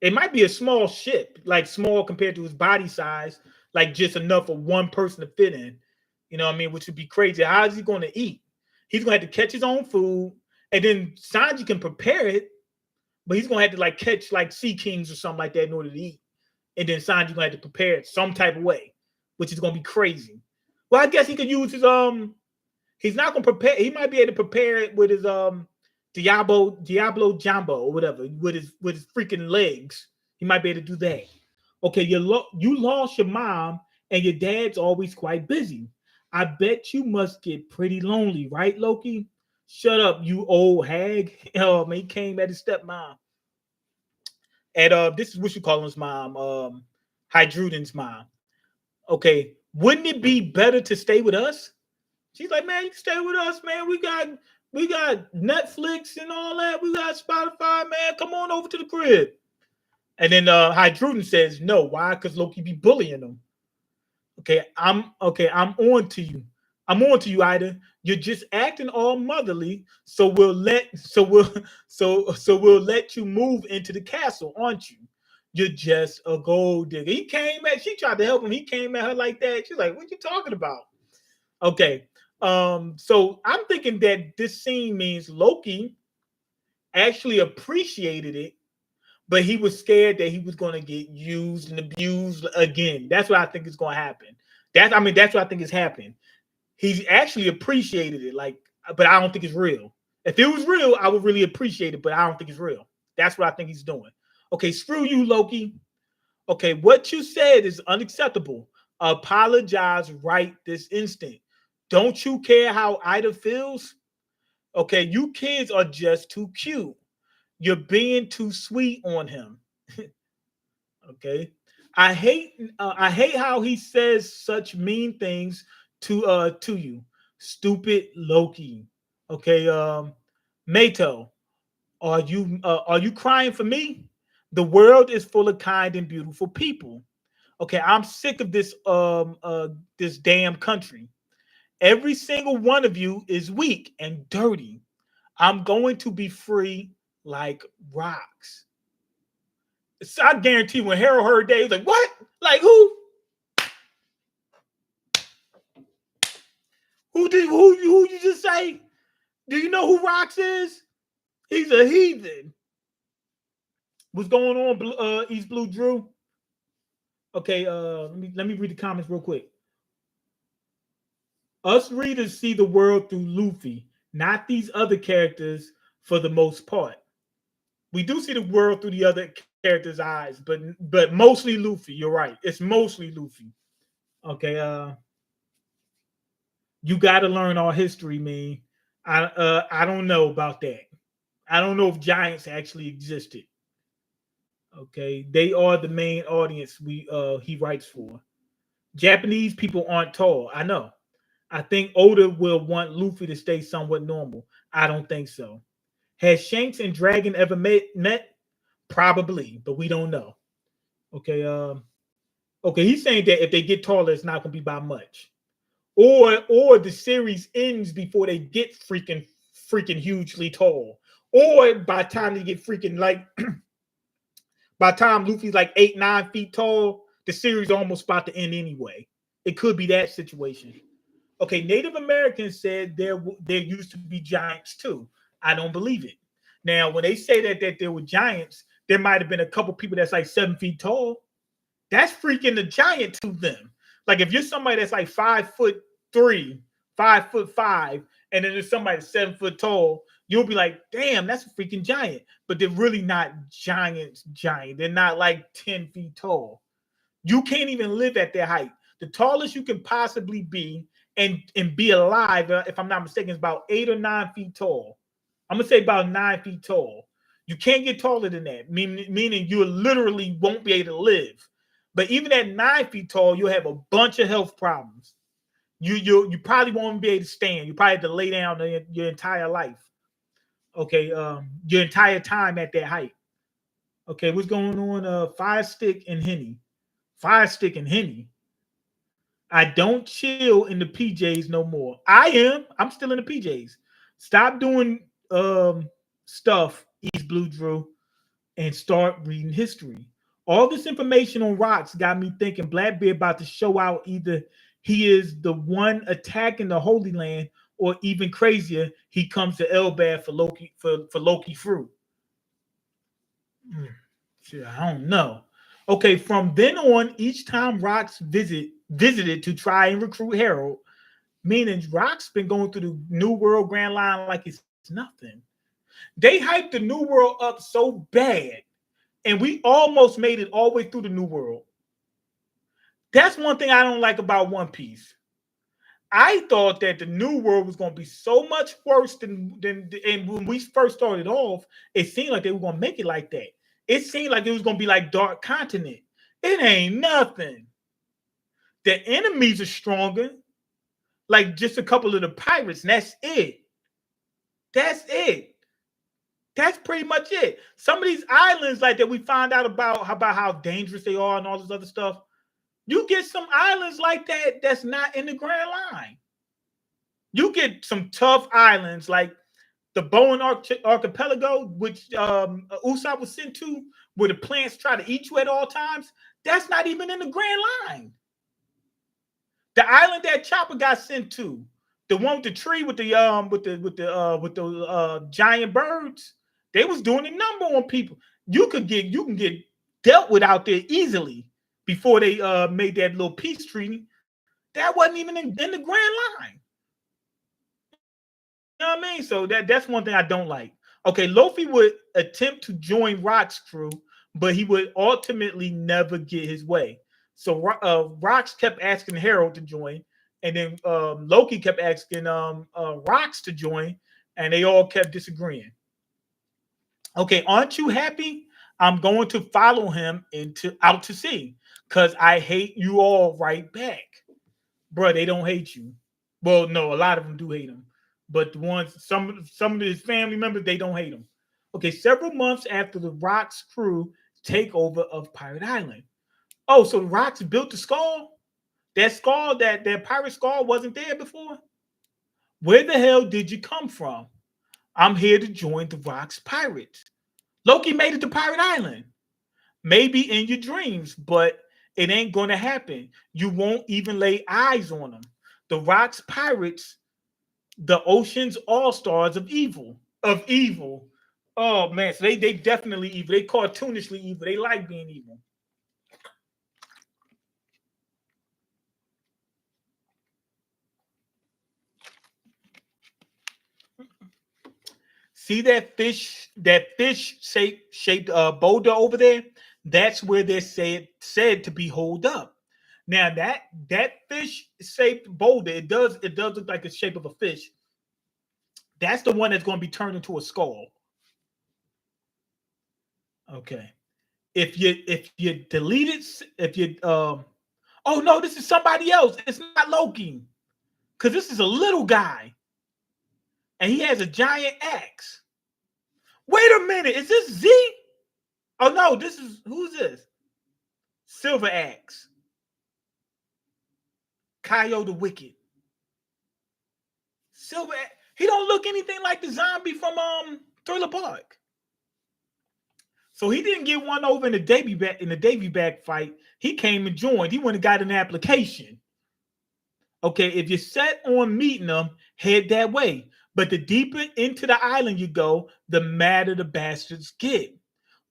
It might be a small ship, like small compared to his body size, like just enough for one person to fit in. You know what I mean? Which would be crazy. How is he going to eat? He's going to have to catch his own food, and then Sanji can prepare it, but he's going to have to like catch like sea kings or something like that in order to eat. And then Sanji's going to have to prepare it some type of way, which is going to be crazy. Well, I guess he could use his he's not going to prepare. He might be able to prepare it with his Diablo Jumbo or whatever, with his freaking legs. He might be able to do that. Okay, you lost your mom and your dad's always quite busy. I bet you must get pretty lonely, right, Loki? Shut up, you old hag. Oh, man, he came at his stepmom. And this is what you call his mom, Hydruden's mom. Okay, wouldn't it be better to stay with us? She's like, man, you can stay with us, man. We got Netflix and all that. We got Spotify, man. Come on over to the crib. And then Hydruden says, no, why? Because Loki be bullying them. I'm on to you. I'm on to you, Ida. You're just acting all motherly, so we'll let you move into the castle, aren't you? You're just a gold digger. She tried to help him. He came at her like that. She's like, what you talking about? Okay. So I'm thinking that this scene means Loki actually appreciated it, but he was scared that he was going to get used and abused again. That's what I think is going to happen. That's what I think is happening. He's actually appreciated it, like, but I don't think it's real. If it was real, I would really appreciate it, but I don't think it's real. That's what I think he's doing. Okay, screw you, Loki. Okay, what you said is unacceptable. Apologize right this instant. Don't you care how Ida feels? Okay, you kids are just too cute. You're being too sweet on him. Okay. I hate how he says such mean things to you. Stupid Loki. Okay, Mato, are you crying for me? The world is full of kind and beautiful people. Okay, I'm sick of this damn country. Every single one of you is weak and dirty. I'm going to be free like rocks. So I guarantee when Harold heard that, he was like, "What? Like who? Who you just say? Do you know who Rocks is? He's a heathen." What's going on, East Blue Drew? Okay, let me read the comments real quick. Us readers see the world through Luffy, not these other characters for the most part. We do see the world through the other characters' eyes, but mostly Luffy. You're right. It's mostly Luffy. Okay, you got to learn our history, man. I don't know about that. I don't know if giants actually existed. Okay, they are the main audience he writes for. Japanese people aren't tall. I know. I think Oda will want Luffy to stay somewhat normal. I don't think so. Has Shanks and Dragon ever met? Probably, but we don't know. Okay, okay, he's saying that if they get taller, it's not gonna be by much. Or the series ends before they get freaking hugely tall. Or by the time they get freaking like by the time Luffy's like 8, 9 feet tall, the series almost about to end anyway. It could be that situation. Okay, Native Americans said there used to be giants too. I don't believe it. Now, when they say that there were giants, there might have been a couple people that's like 7 feet tall. That's freaking a giant to them. Like if you're somebody that's like 5'3", 5'5", and then there's somebody that's 7 foot tall, you'll be like, damn, that's a freaking giant. But they're really not giant. They're not like 10 feet tall. You can't even live at their height. The tallest you can possibly be and be alive, if I'm not mistaken, is about 8 or 9 feet tall. I'm gonna say about 9 feet tall. You can't get taller than that, meaning you literally won't be able to live. But even at 9 feet tall, you'll have a bunch of health problems. You probably won't be able to stand. You probably have to lay down your entire life. Okay, your entire time at that height. Okay, what's going on? Fire Stick and Henny. Fire Stick and Henny. I don't chill in the PJs no more. I am. I'm still in the PJs. Stop doing stuff, East Blue Drew, and start reading history. All this information on rocks got me thinking Blackbeard about to show out either he is the one attacking the Holy Land, or even crazier, he comes to Elbaf for Loki fruit. Shit, I don't know. Okay, from then on, each time Rocks visited to try and recruit Harold, meaning Rock's been going through the New World Grand Line like it's nothing. They hyped the New World up so bad, and we almost made it all the way through the New World. That's one thing I don't like about One Piece. I thought that the New World was going to be so much worse than and when we first started off, it seemed like they were going to make it like that. It seemed like it was going to be like Dark Continent. It ain't nothing. The enemies are stronger, like just a couple of the pirates, and that's it. That's it. That's pretty much it. Some of these islands, like that, we find out about how dangerous they are and all this other stuff. You get some islands like that that's not in the Grand Line. You get some tough islands like the Bowen Archipelago, which Usopp was sent to, where the plants try to eat you at all times. That's not even in the Grand Line. The island that Chopper got sent to, the one with the tree with the giant birds, they was doing a number on people. You can get dealt with out there easily before they made that little peace treaty. That wasn't even in the Grand Line. You know what I mean? So that's one thing I don't like. Okay, Luffy would attempt to join Rock's crew, but he would ultimately never get his way. So Rocks kept asking Harold to join, and then Loki kept asking Rocks to join, and they all kept disagreeing. Okay, aren't you happy? I'm going to follow him out to sea because I hate you all right back. Bro, they don't hate you. Well, no, a lot of them do hate him. But the ones, some of his family members, they don't hate him. Okay, several months after the Rocks crew takeover of Pirate Island. Oh, so the Rocks built the skull? That skull, that pirate skull wasn't there before? Where the hell did you come from? I'm here to join the Rocks pirates. Loki made it to Pirate Island. Maybe in your dreams, but it ain't going to happen. You won't even lay eyes on them. The Rocks pirates, the ocean's all-stars of evil. Oh man, so they definitely evil. They cartoonishly evil. They like being evil. See that fish shaped boulder over there? That's where they're said to be holed up. Now that fish shaped boulder, it does look like the shape of a fish. That's the one that's going to be turned into a skull. Okay. If you delete it, if you oh no, this is somebody else. It's not Loki. Because this is a little guy. And he has a giant axe. Wait a minute, is this Z? Oh no, who's this? Silver Axe. Kaio the Wicked. Silver Axe. He don't look anything like the zombie from Thriller Park. So he didn't get one over in the Davy back fight. He came and joined. He went and got an application. Okay, if you're set on meeting them, head that way. But the deeper into the island you go, the madder the bastards get.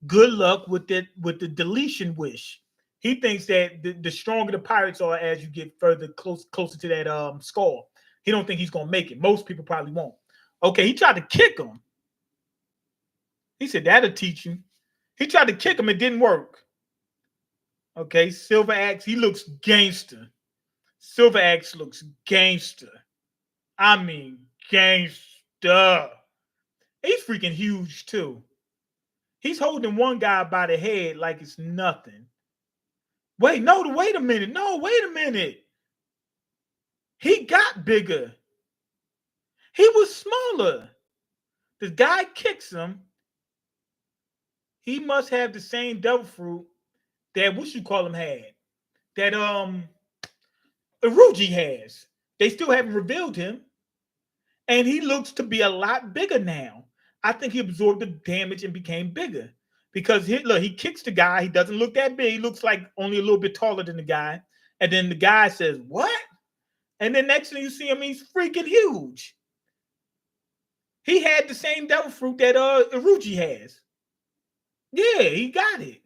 Good luck with the deletion wish. He thinks that the stronger the pirates are as you get further closer to that skull. He don't think he's gonna make it. Most people probably won't. Okay, he tried to kick him. He said that'll teach you. He tried to kick him, it didn't work. Okay, Silver Axe, he looks gangster. Silver Axe looks gangster. I mean, gangster. He's freaking huge too. He's holding one guy by the head like it's nothing. Wait a minute. No, wait a minute. He got bigger. He was smaller. The guy kicks him. He must have the same devil fruit that what you call him had. That Iruji has. They still haven't revealed him. And he looks to be a lot bigger now. I think he absorbed the damage and became bigger. Because he kicks the guy. He doesn't look that big. He looks like only a little bit taller than the guy. And then the guy says, what? And then next thing you see him, he's freaking huge. He had the same devil fruit that Iruji has. Yeah, he got it.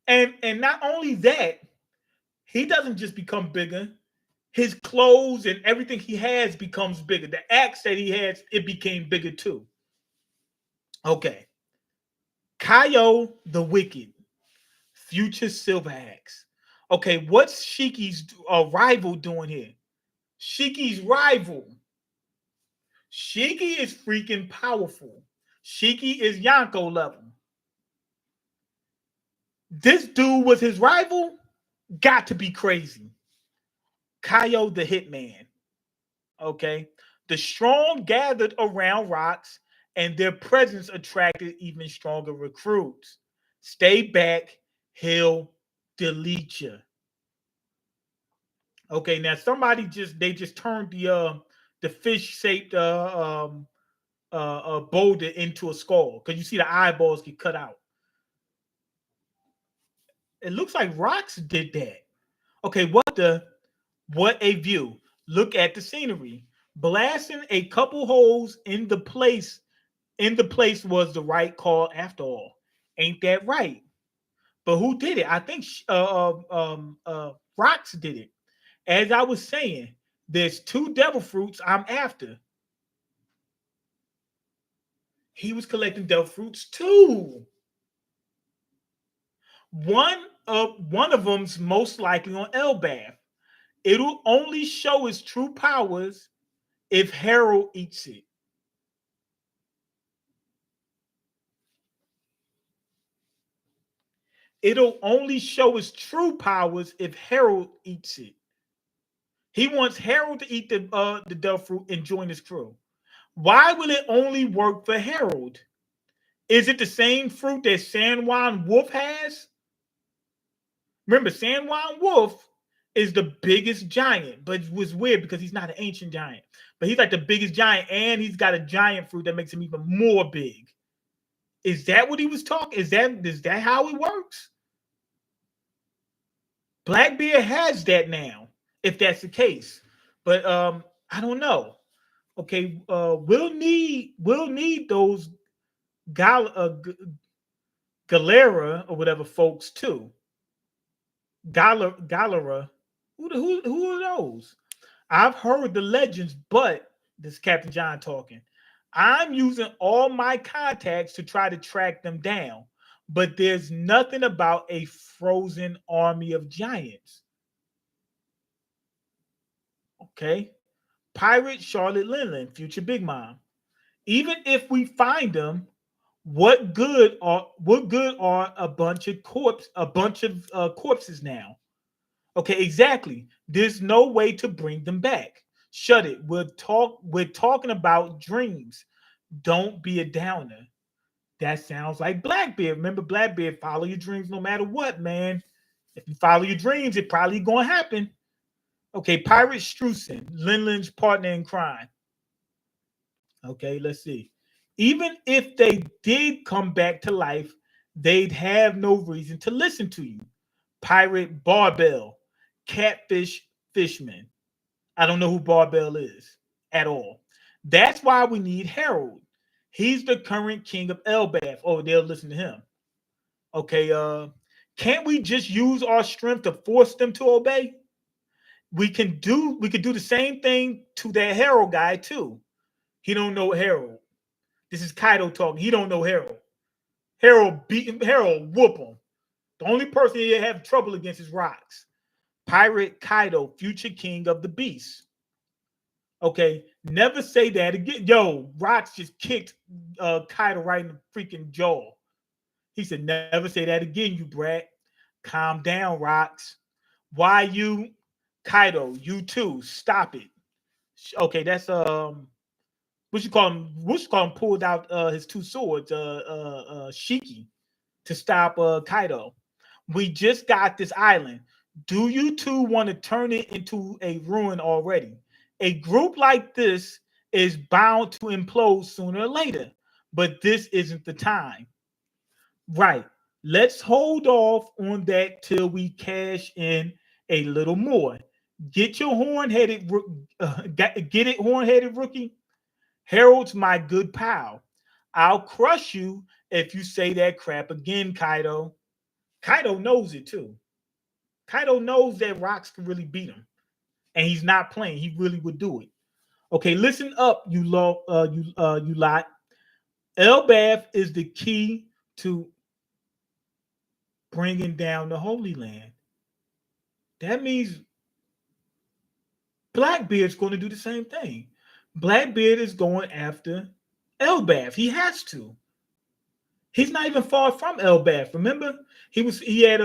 And not only that, he doesn't just become bigger. His clothes and everything he has becomes bigger. The axe that he has, it became bigger too. Okay. Kaio the Wicked, future Silver Axe. Okay, what's Shakky's rival doing here? Shakky's rival. Shakky is freaking powerful. Shakky is Yonko level. This dude was his rival? Got to be crazy. Kaio the Hitman. Okay. The strong gathered around Rocks, and their presence attracted even stronger recruits. Stay back, he'll delete you. Okay, now somebody just turned the fish shaped boulder into a skull because you see the eyeballs get cut out. It looks like rocks did that. Okay, what a view. Look at the scenery. Blasting a couple holes in the place was the right call after all. Ain't that right? But who did it? I think Rocks did it. As I was saying, there's two devil fruits I'm after. He was collecting devil fruits too. One of them's most likely on Elbath. It'll only show its true powers if Harold eats it. It'll only show its true powers if Harold eats it. He wants Harold to eat the devil fruit and join his crew. Why will it only work for Harold? Is it the same fruit that San Juan Wolf has? Remember, San Juan Wolf is the biggest giant, but it was weird because he's not an ancient giant. But he's like the biggest giant, and he's got a giant fruit that makes him even more big. Is that what he was talking? Is that how it works? Blackbeard has that now, if that's the case. But I don't know. Okay, we'll need those Galera or whatever folks too. Galera. Who are those? I've heard the legends, but this is Captain John talking. I'm using all my contacts to try to track them down, but there's nothing about a frozen army of giants. Okay. Pirate Charlotte Linland, future Big Mom. Even if we find them, what good are a bunch of corpses now? Okay, exactly. There's no way to bring them back. Shut it. We're talking about dreams. Don't be a downer. That sounds like Blackbeard. Remember, Blackbeard, follow your dreams no matter what, man. If you follow your dreams, it probably gonna happen. Okay, Pirate Strusen, Linland's partner in crime. Okay, let's see. Even if they did come back to life, they'd have no reason to listen to you. Pirate Barbell, Catfish Fishman. I don't know who Barbell is at all. That's why we need Harold. He's the current king of Elbath. Oh, they'll listen to him. Okay, can't we just use our strength to force them to obey? We could do the same thing to that Harold guy too. He don't know Harold. This is Kaido talking. He don't know Harold. Harold beat him. Harold whoop him. The only person he have trouble against is Rocks. Pirate Kaido, future king of the beast. Okay, never say that again. Yo, Rocks just kicked Kaido right in the freaking jaw. He said, never say that again, you brat. Calm down, Rocks. Why you, Kaido? You too. Stop it. Okay, that's what you call him pulled out his two swords, Shiki, to stop Kaido. We just got this island. Do you two want to turn it into a ruin already? A group like this is bound to implode sooner or later, but this isn't the time. Right. Let's hold off on that till we cash in a little more. Get your get it, horn-headed rookie. Harold's my good pal. I'll crush you if you say that crap again, Kaido. Kaido knows it too. Kaido knows that Rocks can really beat him, and he's not playing. He really would do it. Okay, listen up, you lot. Elbath is the key to bringing down the Holy Land. That means Blackbeard's going to do the same thing. Blackbeard is going after Elbath. He has to. He's not even far from Elbath. Remember, he had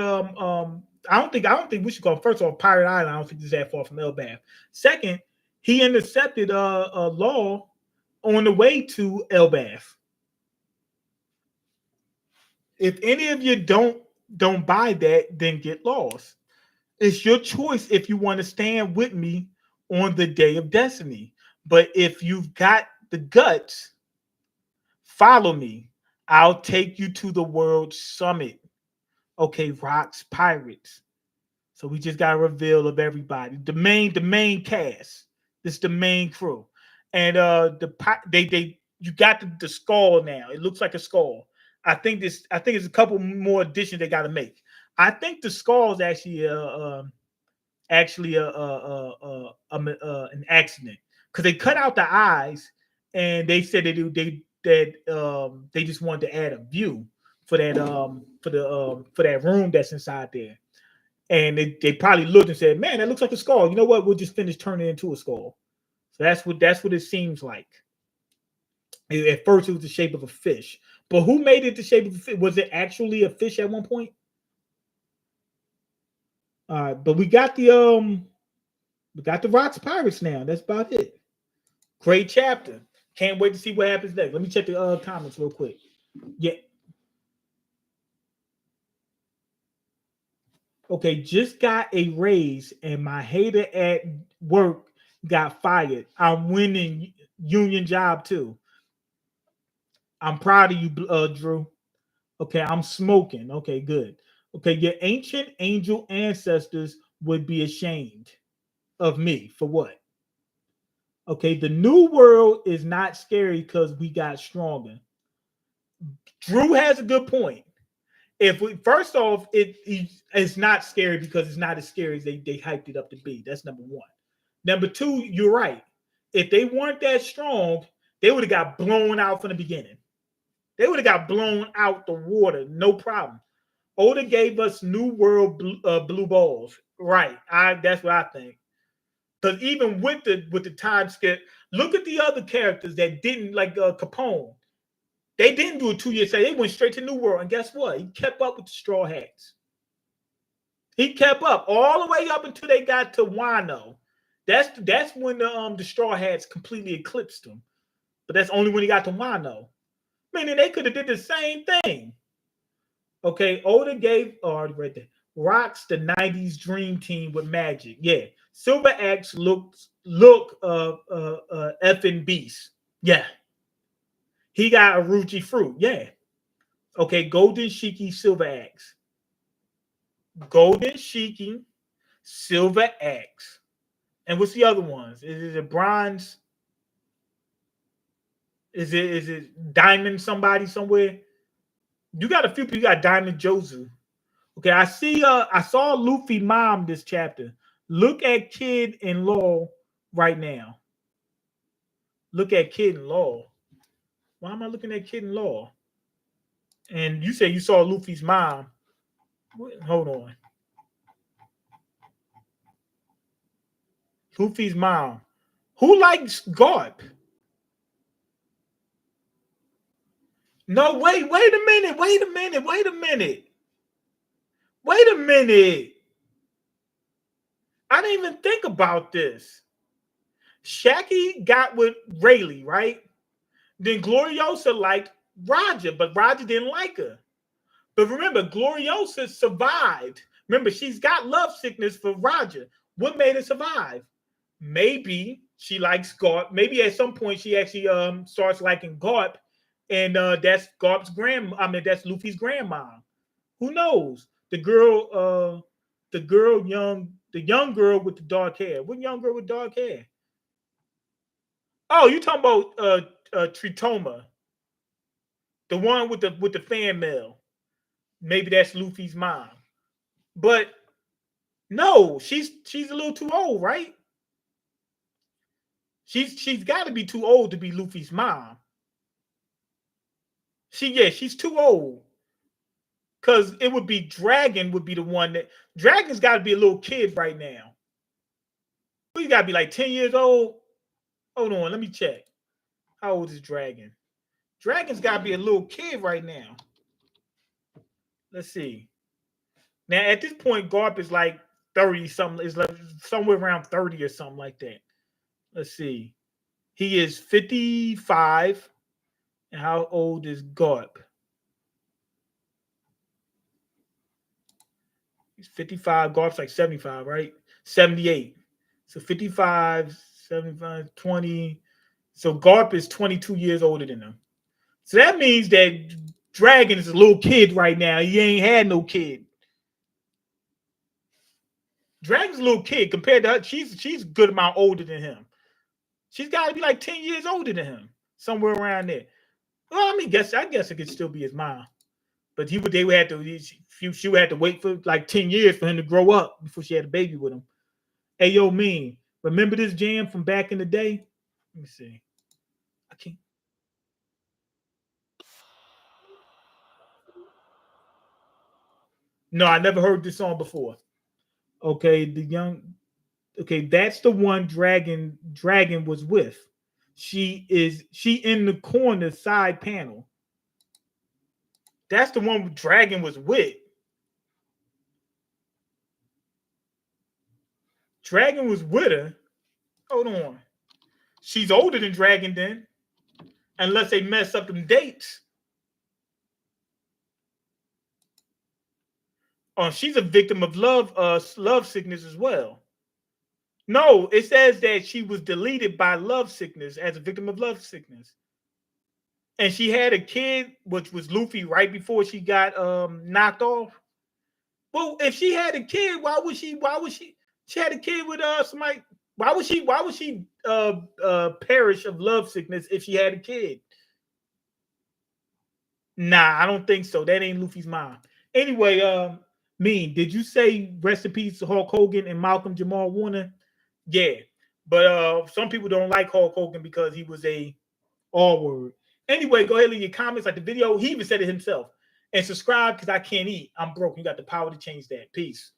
I don't think we should go first of all Pirate Island. I don't think he's that far from Elbath. Second, he intercepted a law on the way to Elbath. If any of you don't don't buy that, then get lost. It's your choice if you want to stand with me on the day of destiny. But if you've got the guts, follow me. I'll take you to the world summit. Okay, rocks, pirates. So we just got a reveal of everybody. The main cast. This is the main crew. And they you got the skull now. It looks like a skull. I think it's a couple more additions they got to make. I think the skull is actually an accident because they cut out the eyes and they said they just wanted to add a view for that room that's inside there. And they probably looked and said, "Man, that looks like a skull. You know what? We'll just finish turning it into a skull." So that's what it seems like. At first, it was the shape of a fish, but who made it the shape of a fish? Was it actually a fish at one point? But we got the rocks pirates now. That's about it. Great chapter. Can't wait to see what happens next. Let me check the comments real quick. Yeah. Okay, just got a raise and my hater at work got fired. I'm winning union job too. I'm proud of you, Drew. Okay, I'm smoking. Okay, good. Okay, your ancient angel ancestors would be ashamed of me for what? Okay, the new world is not scary because we got stronger. Drew has a good point. If we first off, it's not scary because it's not as scary as they hyped it up to be. That's number one. Number two, you're right. If they weren't that strong, they would have got blown out from the beginning. They would have got blown out the water, no problem. Oda gave us New World blue balls, right? That's what I think. Because even with the time skip, look at the other characters that didn't like Capone. They didn't do a 2 year stay. They went straight to New World, and guess what? He kept up with the Straw Hats. He kept up all the way up until they got to Wano. That's when the Straw Hats completely eclipsed him. But that's only when he got to Wano. Meaning they could have did the same thing. Okay, Oda gave right there. Rocks the 90s dream team with magic. Yeah. Silver Axe look effing beast. Yeah. He got a Ruji fruit. Yeah. Okay, Golden Shiki Silver Axe. Golden Shiki Silver Axe. And what's the other ones? Is it bronze? Is it diamond somebody somewhere? You got a few people. You got Diamond Jozu. Okay, I saw Luffy mom this chapter. Look at Kid in Law right now. Look at Kid in Law. Why am I looking at Kid in Law? And you say you saw Luffy's mom. Hold on. Luffy's mom. Who likes Garp? No, wait a minute. Wait a minute. Wait a minute. Wait a minute. I didn't even think about this. Shakky got with Rayleigh, right? Then Gloriosa liked Roger, but Roger didn't like her. But remember, Gloriosa survived. Remember, she's got love sickness for Roger. What made her survive? Maybe she likes Garp. Maybe at some point she actually starts liking Garp, and that's Garp's grand. I mean, that's Luffy's grandma. Who knows? The young girl with the dark hair. What young girl with dark hair? Oh, you talking about Tritoma, the one with the fan mail. Maybe that's Luffy's mom. But no, she's a little too old, right? She's got to be too old to be Luffy's mom. She's too old. Cause it would be Dragon would be the one that Dragon's got to be a little kid right now. We got to be like 10 years old. Hold on, let me check. How old is Dragon? Dragon's got to be a little kid right now. Let's see. Now at this point, Garp is like 30 something. It's like somewhere around 30 or something like that. Let's see. He is 55. And how old is Garp? He's 55. Garp's like 75, right? 78. So 55, 75, 20. So Garp is 22 years older than him. So that means that Dragon is a little kid right now. He ain't had no kid. Dragon's a little kid compared to her. She's a good amount older than him. She's got to be like 10 years older than him, somewhere around there. Well, I mean, I guess it could still be his mom, but they would have to. She would have to wait for like 10 years for him to grow up before she had a baby with him. Hey, yo, Mean, remember this jam from back in the day? Let me see. I can't. No, I never heard this song before. Okay, okay, that's the one Dragon was with. She in the corner side panel. That's the one Dragon was with. Dragon was with her. Hold on. She's older than Dragon then. Unless they mess up them dates. Oh, she's a victim of love sickness as well. No, it says that she was deleted by love sickness as a victim of love sickness. And she had a kid, which was Luffy, right before she got knocked off. Well, if she had a kid, why would she she had a kid with somebody? Why would she perish of love sickness if she had a kid? Nah, I don't think so. That ain't Luffy's mom. Anyway, Mean, did you say rest in peace to Hulk Hogan and Malcolm Jamal Warner? Yeah. But some people don't like Hulk Hogan because he was a R word. Anyway, go ahead and leave your comments, like the video. He even said it himself. And subscribe because I can't eat. I'm broke. You got the power to change that. Peace.